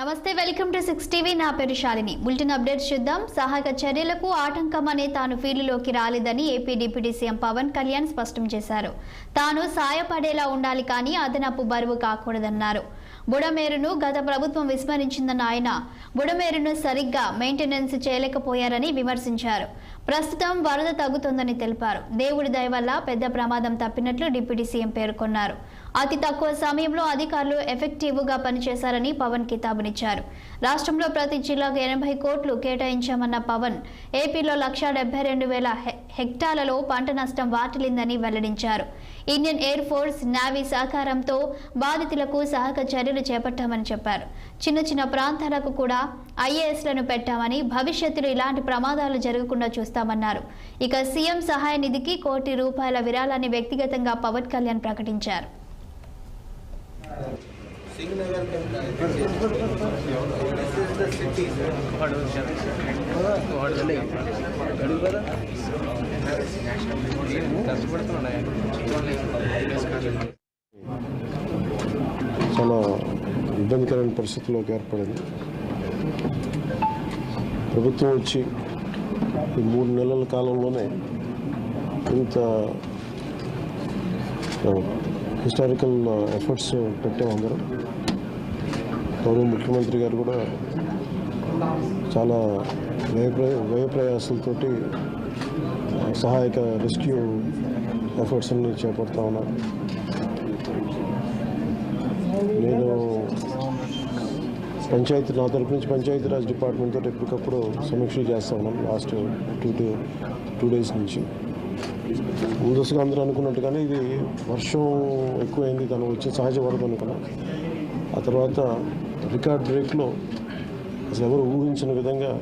నమస్తే, welcome to 6 TV. నా పేరు శాలిని. బులెటిన్ అప్డేట్స్ చూద్దాం. సహాయక చర్యలకు ఆటంకం అనే తాను ఫీల్డ్లోకి రాలేదని AP deputy CM Pawan Kalyan స్పష్టం చేశారు. తాను సాయపడేలా ఉండాలి కానీ అదనపు బరువు కాకూడదన్నారు. బుడమేరును గత ప్రభుత్వం విస్మరించిందన్న ఆయన బుడమేరును సరిగ్గా మెయింటెనెన్స్ చేయలేకపోయారని విమర్శించారు. ప్రస్తుతం వరద తగ్గుతోందని తెలిపారు. దేవుడి దయ వల్ల పెద్ద ప్రమాదం తప్పినట్లు డిప్యూటీ సీఎం పేర్కొన్నారు. అతి తక్కువ సమయంలో అధికారులు ఎఫెక్టివ్గా పనిచేశారని పవన్ కితాబునిచ్చారు. రాష్ట్రంలో ప్రతి జిల్లాకు 80 కోట్లు కేటాయించామన్న పవన్ ఏపీలో 172,000 హెక్టార్లలో పంట నష్టం వాటిల్లిందని వెల్లడించారు. ఇండియన్ ఎయిర్ ఫోర్స్, నేవీ సహకారంతో బాధితులకు సహాయక చర్యలు చేపట్టామని చెప్పారు. చిన్న ప్రాంతాలకు కూడా ఐఏఎస్లను పెట్టామని, భవిష్యత్తులో ఇలాంటి ప్రమాదాలు జరగకుండా చూస్తామన్నారు. ఇక సీఎం సహాయ నిధికి ₹1 కోటి విరాళాన్ని వ్యక్తిగతంగా పవన్ కళ్యాణ్ ప్రకటించారు. చాలా ఇబ్బందికరమైన పరిస్థితుల్లోకి ఏర్పడింది. ప్రభుత్వం వచ్చి ఈ 3 నెలల కాలంలోనే ఇంత హిస్టారికల్ ఎఫర్ట్స్ పెట్టాము. అందరం గౌరవ ముఖ్యమంత్రి గారు కూడా చాలా వ్యయ ప్రయాసాలతోటి సహాయక రెస్క్యూ ఎఫర్ట్స్ అన్ని చేపడతా ఉన్నారు. నేను నా తరపు నుంచి పంచాయతీరాజ్ డిపార్ట్మెంట్ తోటి ఎప్పటికప్పుడు సమీక్షలు చేస్తూ ఉన్నాను. లాస్ట్ 2 డేస్ నుంచి ముందస్తుగా అందరూ అనుకున్నట్టుగానే ఇది వర్షం ఎక్కువైంది, తను వచ్చే సహజ వరద అనుకున్నాం. ఆ తర్వాత రికార్డ్ బ్రేక్లో అసలు ఎవరు ఊహించిన విధంగా